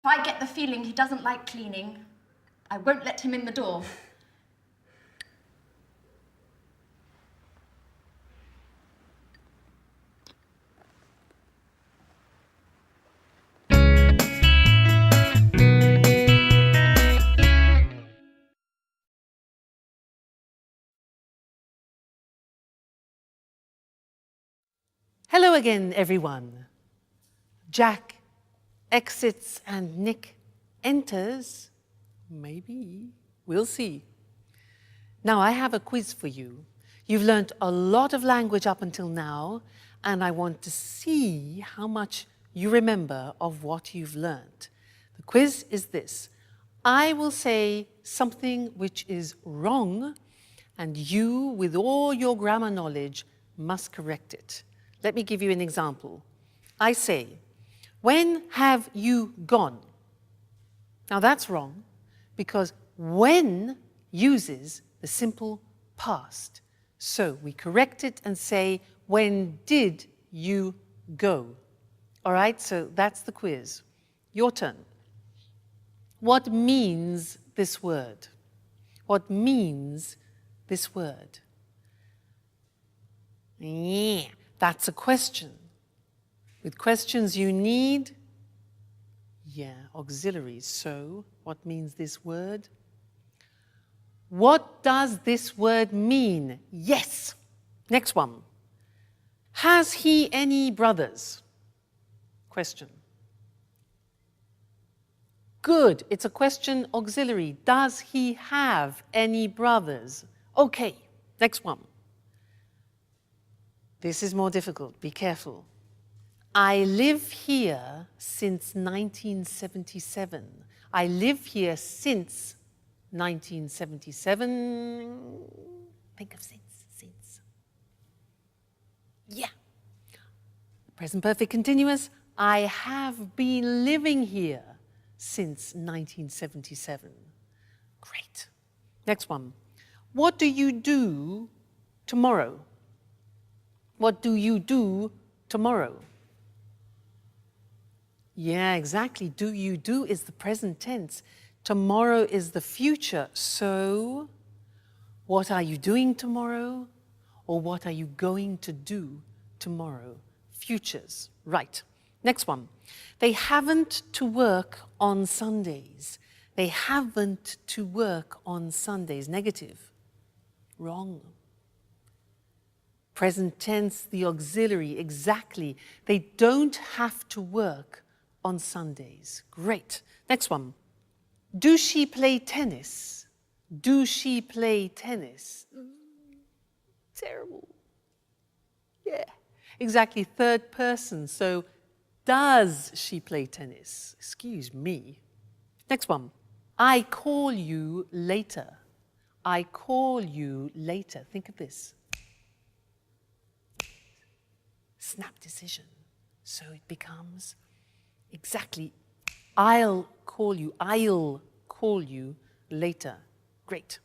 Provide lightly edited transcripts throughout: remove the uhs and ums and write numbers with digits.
I get the feeling he doesn't like cleaning, I won't let him in the door. Hello again, everyone. Jack exits and Nick enters. Maybe. We'll see. Now, I have a quiz for you. You've learned a lot of language up until now, and I want to see how much you remember of what you've learned. The quiz is this. I will say something which is wrong, and you, with all your grammar knowledge, must correct it. Let me give you an example. I say, when have you gone? Now that's wrong, because when uses the simple past. So we correct it and say, when did you go? All right, so that's the quiz. Your turn. What means this word? What means this word? Yeah, that's a question. With questions you need, auxiliaries. So, what means this word? What does this word mean? Yes. Next one. Has he any brothers? Question. Good. It's a question auxiliary. Does he have any brothers? Okay. Next one. This is more difficult. Be careful. I live here since 1977. I live here since 1977. Think of since. Yeah. Present perfect continuous. I have been living here since 1977. Great. Next one. What do you do tomorrow? What do you do tomorrow? Yeah, exactly. Do you do is the present tense. Tomorrow is the future. So, what are you doing tomorrow? Or what are you going to do tomorrow? Futures. Right. Next one. They haven't to work on Sundays. They haven't to work on Sundays. Negative. Wrong. Present tense, the auxiliary. Exactly. They don't have to work on Sundays. Great. Next one. Do she play tennis? Do she play tennis? Terrible. Yeah. Exactly. Third person. So, does she play tennis? Excuse me. Next one. I call you later. I call you later. Think of this. Snap decision. So it becomes exactly, I'll call you later. Great.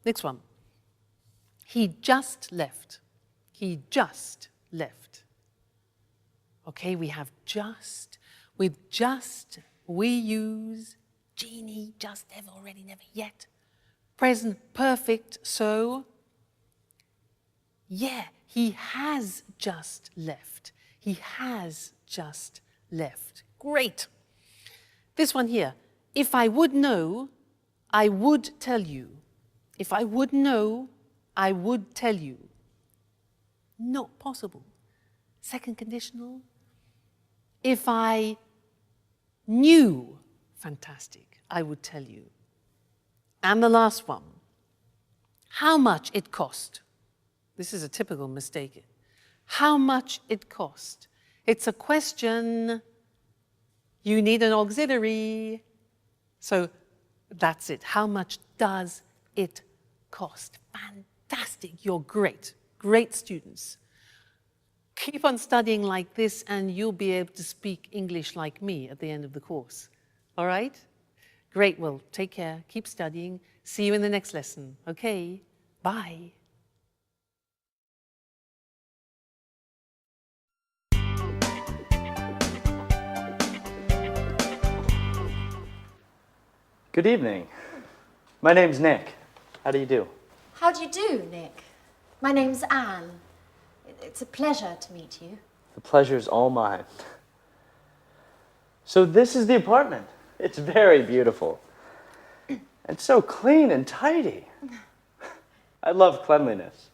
Next one. He just left. He just left. Okay, we have just. With just, we use genie, just, ever, already, never, yet. Present perfect, so yeah, he has just left. He has just left. Great. This one here. If I would know, I would tell you. If I would know, I would tell you. Not possible. Second conditional. If I knew, fantastic, I would tell you. And the last one. How much it cost. This is a typical mistake. How much it cost. It's a question. You need an auxiliary. So that's it. How much does it cost? Fantastic. You're great. Great students. Keep on studying like this and you'll be able to speak English like me at the end of the course. All right? Great. Well, take care. Keep studying. See you in the next lesson. Okay? Bye. Good evening. My name's Nick. How do you do? How do you do, Nick? My name's Anne. It's a pleasure to meet you. The pleasure's all mine. So this is the apartment. It's very beautiful. And so clean and tidy. I love cleanliness.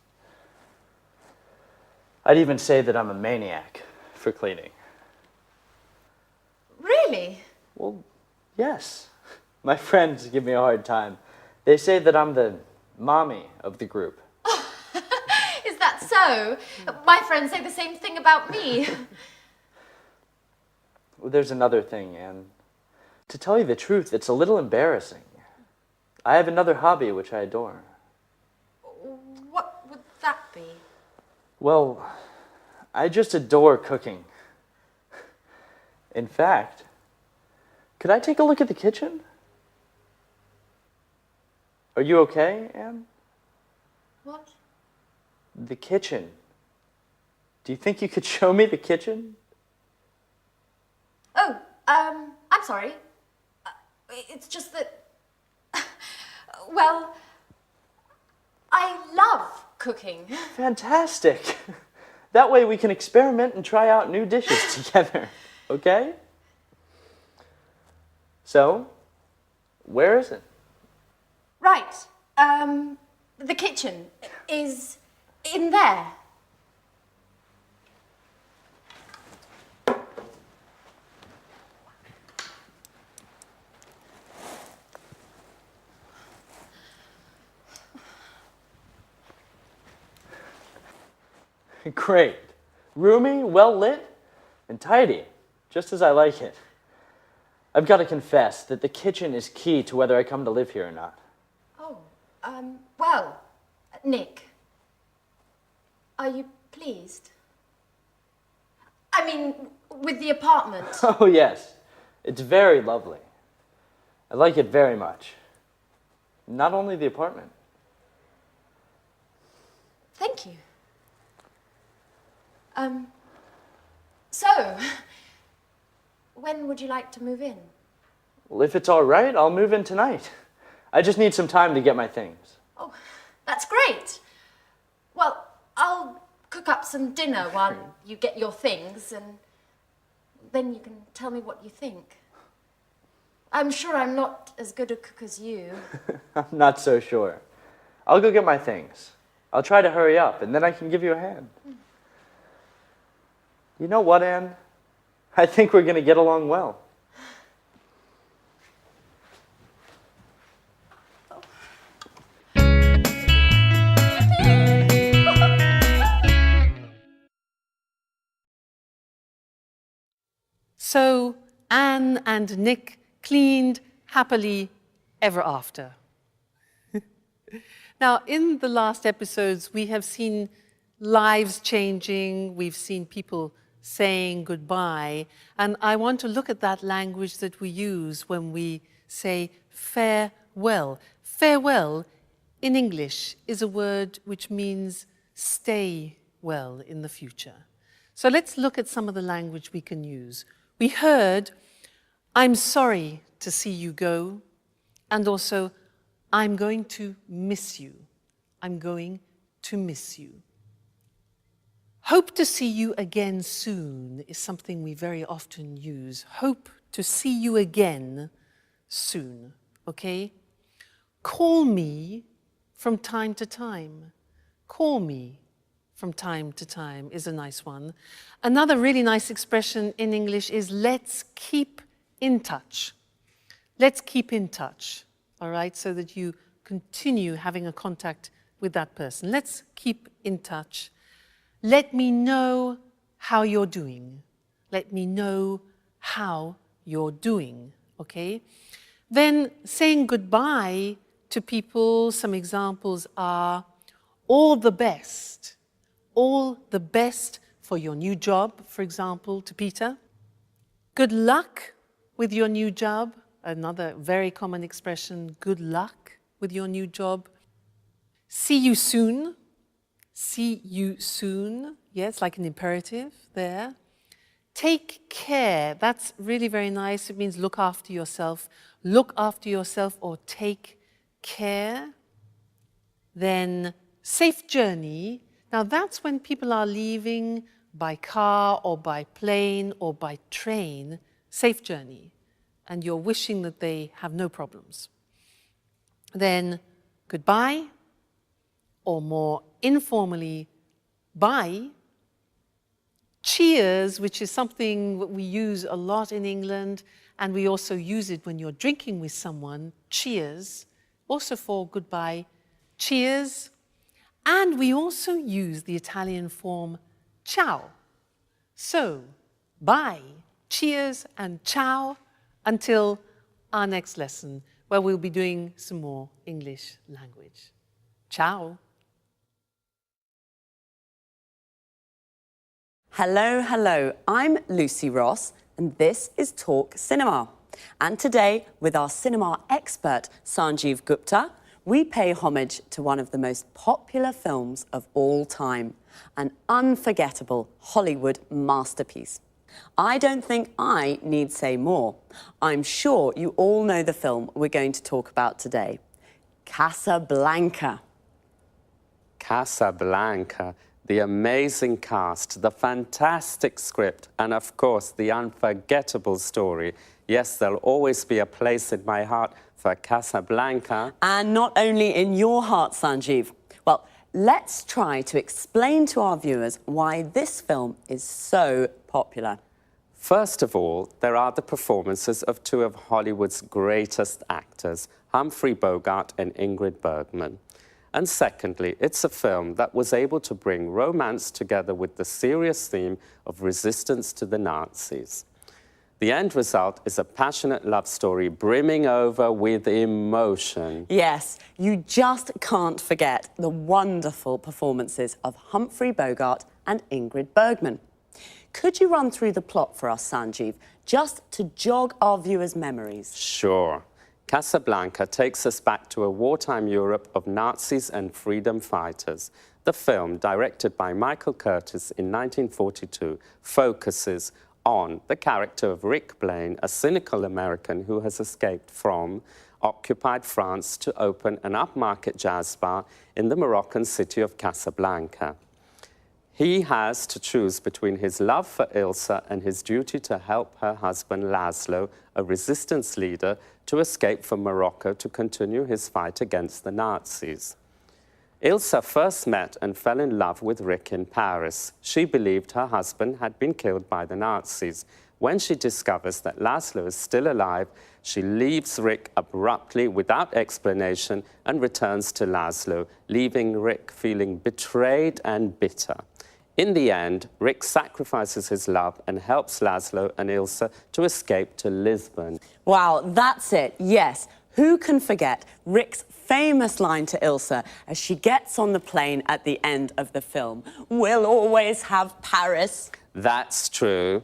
I'd even say that I'm a maniac for cleaning. Really? Well, yes. My friends give me a hard time. They say that I'm the mommy of the group. Is that so? My friends say the same thing about me. Well, there's another thing, Anne. To tell you the truth, it's a little embarrassing. I have another hobby which I adore. What would that be? Well, I just adore cooking. In fact, could I take a look at the kitchen? Are you okay, Anne? What? The kitchen. Do you think you could show me the kitchen? Oh, I'm sorry. It's just that, well, I love cooking. Fantastic. That way we can experiment and try out new dishes together, okay? So, where is it? Right. The kitchen is in there. Great. Roomy, well lit, and tidy, just as I like it. I've got to confess that the kitchen is key to whether I come to live here or not. Oh, well, Nick, are you pleased? I mean, with the apartment. Oh, yes. It's very lovely. I like it very much. Not only the apartment. Thank you. So, when would you like to move in? Well, if it's all right, I'll move in tonight. I just need some time to get my things. Oh, that's great. Well, I'll cook up some dinner while you get your things, and then you can tell me what you think. I'm sure I'm not as good a cook as you. I'm not so sure. I'll go get my things. I'll try to hurry up, and then I can give you a hand. You know what, Anne? I think we're going to get along well. So Anne and Nick cleaned happily ever after. Now, in the last episodes, we have seen lives changing, we've seen people saying goodbye, and I want to look at that language that we use when we say farewell. Farewell in English is a word which means stay well in the future. So let's look at some of the language we can use. We heard, I'm sorry to see you go, and also, I'm going to miss you. I'm going to miss you. Hope to see you again soon is something we very often use. Hope to see you again soon, okay? Call me from time to time. Call me from time to time is a nice one. Another really nice expression in English is let's keep in touch. Let's keep in touch, all right, so that you continue having a contact with that person. Let's keep in touch. Let me know how you're doing. Let me know how you're doing, okay? Then saying goodbye to people, some examples are all the best. All the best for your new job, for example, to Peter. Good luck with your new job, another very common expression, good luck with your new job. See you soon. See you soon. Yes, like an imperative there. Take care. That's really very nice. It means look after yourself. Look after yourself or take care. Then safe journey. Now that's when people are leaving by car or by plane or by train. Safe journey. And you're wishing that they have no problems. Then goodbye, or more informally, bye. Cheers, which is something that we use a lot in England, and we also use it when you're drinking with someone. Cheers, also for goodbye. Cheers. And we also use the Italian form ciao. So, bye, cheers, and ciao until our next lesson, where we'll be doing some more English language. Ciao. Hello, hello. I'm Lucy Ross, and this is Talk Cinema. And today, with our cinema expert, Sanjeev Gupta, we pay homage to one of the most popular films of all time, an unforgettable Hollywood masterpiece. I don't think I need say more. I'm sure you all know the film we're going to talk about today, Casablanca. Casablanca, the amazing cast, the fantastic script, and of course, the unforgettable story. Yes, there'll always be a place in my heart for Casablanca. And not only in your heart, Sanjeev. Well, let's try to explain to our viewers why this film is so popular. First of all, there are the performances of two of Hollywood's greatest actors, Humphrey Bogart and Ingrid Bergman. And secondly, it's a film that was able to bring romance together with the serious theme of resistance to the Nazis. The end result is a passionate love story brimming over with emotion. Yes, you just can't forget the wonderful performances of Humphrey Bogart and Ingrid Bergman. Could you run through the plot for us, Sanjeev, just to jog our viewers' memories? Sure. Casablanca takes us back to a wartime Europe of Nazis and freedom fighters. The film, directed by Michael Curtis in 1942, focuses on the character of Rick Blaine, a cynical American who has escaped from occupied France to open an upmarket jazz bar in the Moroccan city of Casablanca. He has to choose between his love for Ilsa and his duty to help her husband Laszlo, a resistance leader, to escape from Morocco to continue his fight against the Nazis. Ilsa first met and fell in love with Rick in Paris. She believed her husband had been killed by the Nazis. When she discovers that Laszlo is still alive, she leaves Rick abruptly without explanation and returns to Laszlo, leaving Rick feeling betrayed and bitter. In the end, Rick sacrifices his love and helps Laszlo and Ilsa to escape to Lisbon. Wow, that's it, yes. Who can forget Rick's famous line to Ilsa as she gets on the plane at the end of the film? We'll always have Paris. That's true.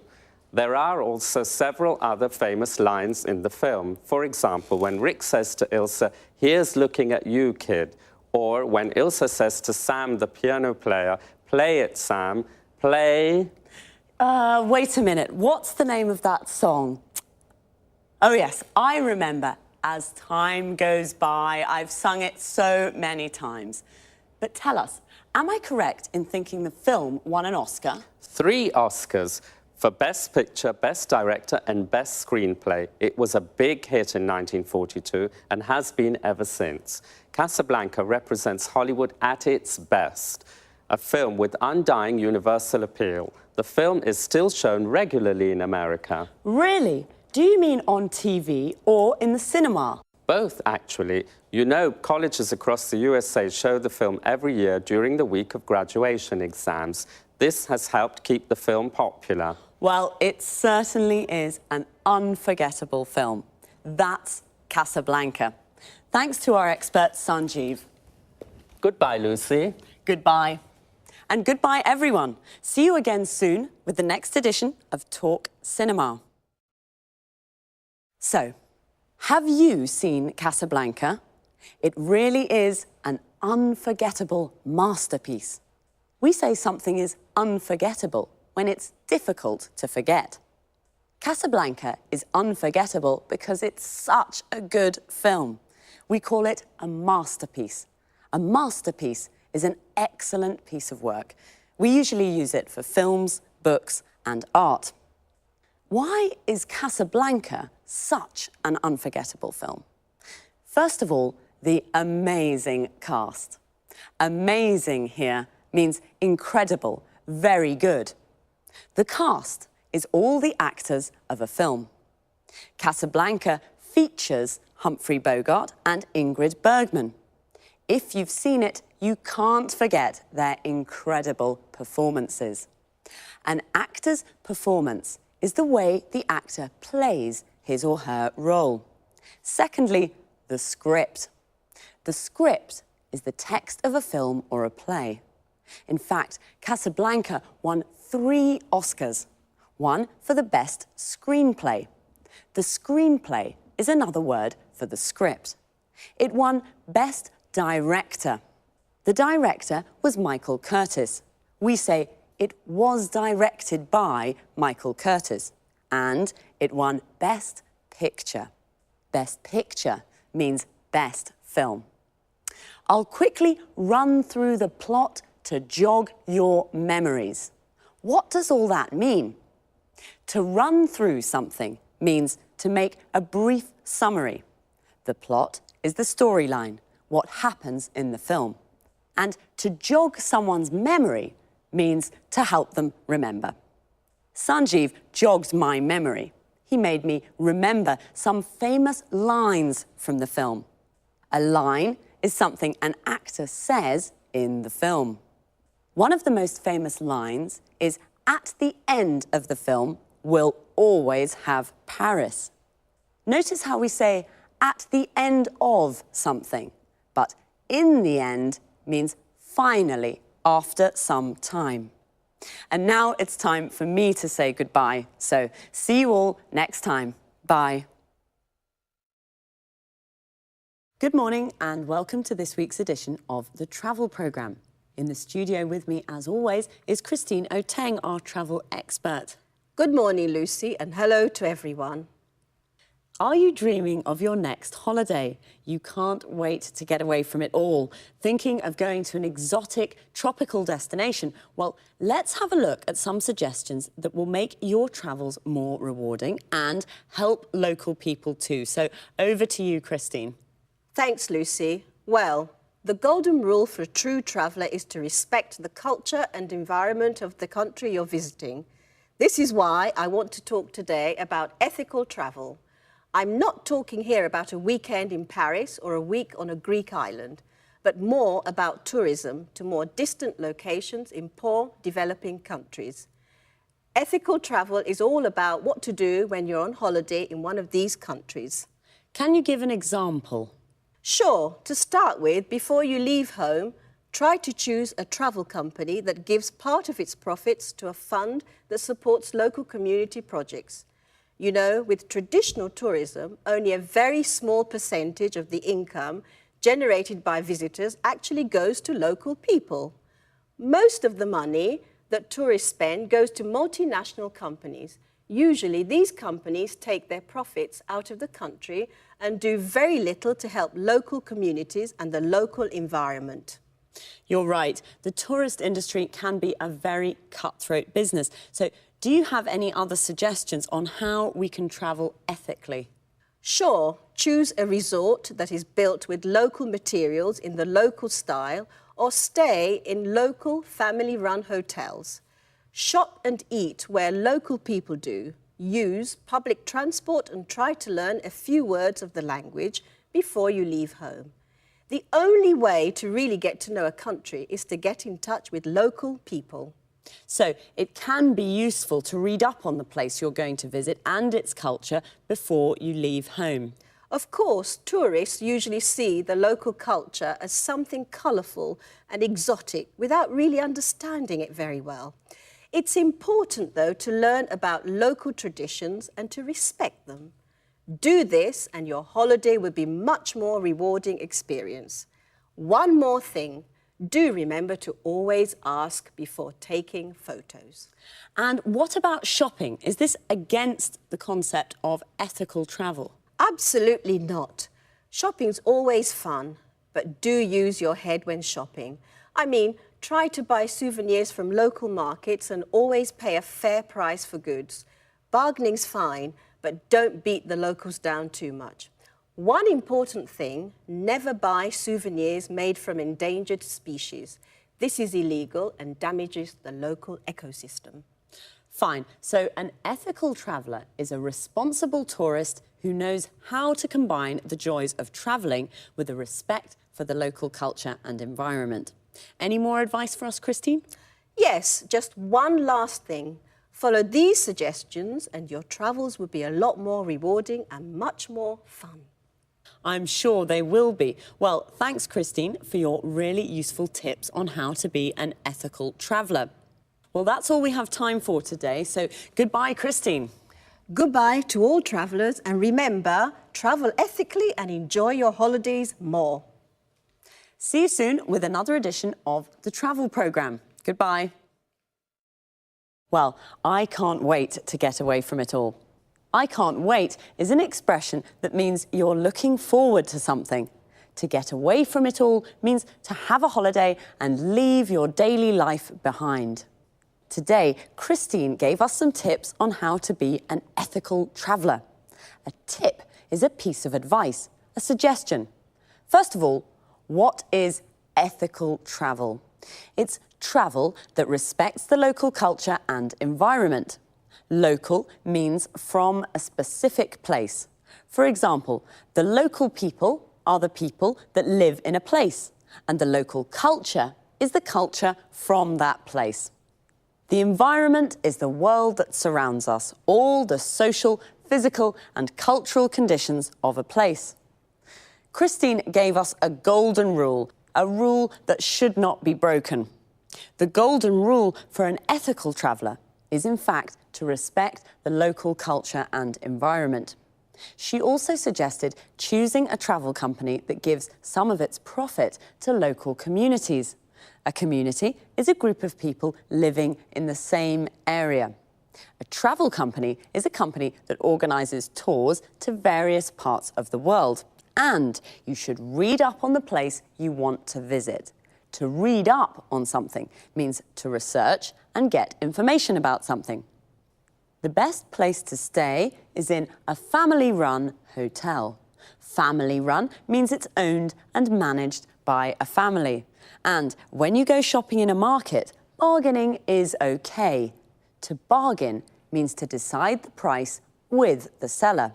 There are also several other famous lines in the film. For example, when Rick says to Ilsa, "Here's looking at you, kid." Or when Ilsa says to Sam, the piano player, "Play it, Sam, play." Wait a minute, what's the name of that song? Oh yes, I remember. As time goes by, I've sung it so many times. But tell us, am I correct in thinking the film won an Oscar? 3 Oscars for Best Picture, Best Director, and Best Screenplay. It was a big hit in 1942 and has been ever since. Casablanca represents Hollywood at its best. A film with undying universal appeal. The film is still shown regularly in America. Really? Do you mean on TV or in the cinema? Both, actually. You know, colleges across the USA show the film every year during the week of graduation exams. This has helped keep the film popular. Well, it certainly is an unforgettable film. That's Casablanca. Thanks to our expert, Sanjeev. Goodbye, Lucy. Goodbye. And goodbye, everyone. See you again soon with the next edition of Talk Cinema. So, have you seen Casablanca? It really is an unforgettable masterpiece. We say something is unforgettable when it's difficult to forget. Casablanca is unforgettable because it's such a good film. We call it a masterpiece. A masterpiece is an excellent piece of work. We usually use it for films, books, and art. Why is Casablanca such an unforgettable film? First of all, the amazing cast. Amazing here means incredible, very good. The cast is all the actors of a film. Casablanca features Humphrey Bogart and Ingrid Bergman. If you've seen it, you can't forget their incredible performances. An actor's performance is the way the actor plays his or her role. Secondly, the script. The script is the text of a film or a play. In fact, Casablanca won 3 Oscars, one for the best screenplay. The screenplay is another word for the script. It won Best Director. The director was Michael Curtiz. We say it was directed by Michael Curtiz. And it won Best Picture. Best Picture means best film. I'll quickly run through the plot to jog your memories. What does all that mean? To run through something means to make a brief summary. The plot is the storyline, what happens in the film. And to jog someone's memory means to help them remember. Sanjeev jogged my memory. He made me remember some famous lines from the film. A line is something an actor says in the film. One of the most famous lines is, "At the end of the film, we'll always have Paris." Notice how we say, "at the end of something," but "in the end" means finally, after some time. And now it's time for me to say goodbye. So see you all next time. Bye. Good morning and welcome to this week's edition of the Travel Programme. In the studio with me, as always, is Christine Oteng, our travel expert. Good morning, Lucy, and hello to everyone. Are you dreaming of your next holiday? You can't wait to get away from it all. Thinking of going to an exotic, tropical destination? Well, let's have a look at some suggestions that will make your travels more rewarding and help local people too. So over to you, Christine. Thanks, Lucy. Well, the golden rule for a true traveller is to respect the culture and environment of the country you're visiting. This is why I want to talk today about ethical travel. I'm not talking here about a weekend in Paris or a week on a Greek island, but more about tourism to more distant locations in poor, developing countries. Ethical travel is all about what to do when you're on holiday in one of these countries. Can you give an example? Sure. To start with, before you leave home, try to choose a travel company that gives part of its profits to a fund that supports local community projects. You know, with traditional tourism, only a very small percentage of the income generated by visitors actually goes to local people. Most of the money that tourists spend goes to multinational companies. Usually, these companies take their profits out of the country and do very little to help local communities and the local environment. You're right. The tourist industry can be a very cutthroat business. So do you have any other suggestions on how we can travel ethically? Sure. Choose a resort that is built with local materials in the local style or stay in local family-run hotels. Shop and eat where local people do. Use public transport and try to learn a few words of the language before you leave home. The only way to really get to know a country is to get in touch with local people. So it can be useful to read up on the place you're going to visit and its culture before you leave home. Of course, tourists usually see the local culture as something colourful and exotic without really understanding it very well. It's important, though, to learn about local traditions and to respect them. Do this and your holiday will be much more rewarding experience. One more thing, Do remember to always ask before taking photos. And what about shopping? Is this against the concept of ethical travel? Absolutely not. Shopping's always fun, but do use your head when shopping. I mean, try to buy souvenirs from local markets and always pay a fair price for goods. Bargaining's fine, but don't beat the locals down too much. One important thing, never buy souvenirs made from endangered species. This is illegal and damages the local ecosystem. Fine. So an ethical traveller is a responsible tourist who knows how to combine the joys of travelling with a respect for the local culture and environment. Any more advice for us, Christine? Yes, just one last thing. Follow these suggestions and your travels will be a lot more rewarding and much more fun. I'm sure they will be. Well, thanks, Christine, for your really useful tips on how to be an ethical traveller. Well, that's all we have time for today, so goodbye, Christine. Goodbye to all travellers, and remember, travel ethically and enjoy your holidays more. See you soon with another edition of the Travel Programme. Goodbye. Well, I can't wait to get away from it all. I can't wait is an expression that means you're looking forward to something. To get away from it all means to have a holiday and leave your daily life behind. Today, Christine gave us some tips on how to be an ethical traveller. A tip is a piece of advice, a suggestion. First of all, what is ethical travel? It's travel that respects the local culture and environment. Local means from a specific place. For example, the local people are the people that live in a place, and the local culture is the culture from that place. The environment is the world that surrounds us, all the social, physical, and cultural conditions of a place. Christine gave us a golden rule, a rule that should not be broken. The golden rule for an ethical traveller is, in fact, to respect the local culture and environment. She also suggested choosing a travel company that gives some of its profit to local communities. A community is a group of people living in the same area. A travel company is a company that organises tours to various parts of the world. And you should read up on the place you want to visit. To read up on something means to research and get information about something. The best place to stay is in a family-run hotel. Family-run means it's owned and managed by a family. And when you go shopping in a market, bargaining is okay. To bargain means to decide the price with the seller.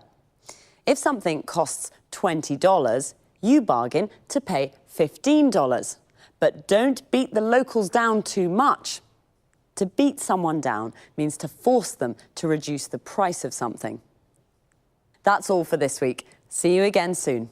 If something costs $20, you bargain to pay $15. But don't beat the locals down too much. To beat someone down means to force them to reduce the price of something. That's all for this week. See you again soon.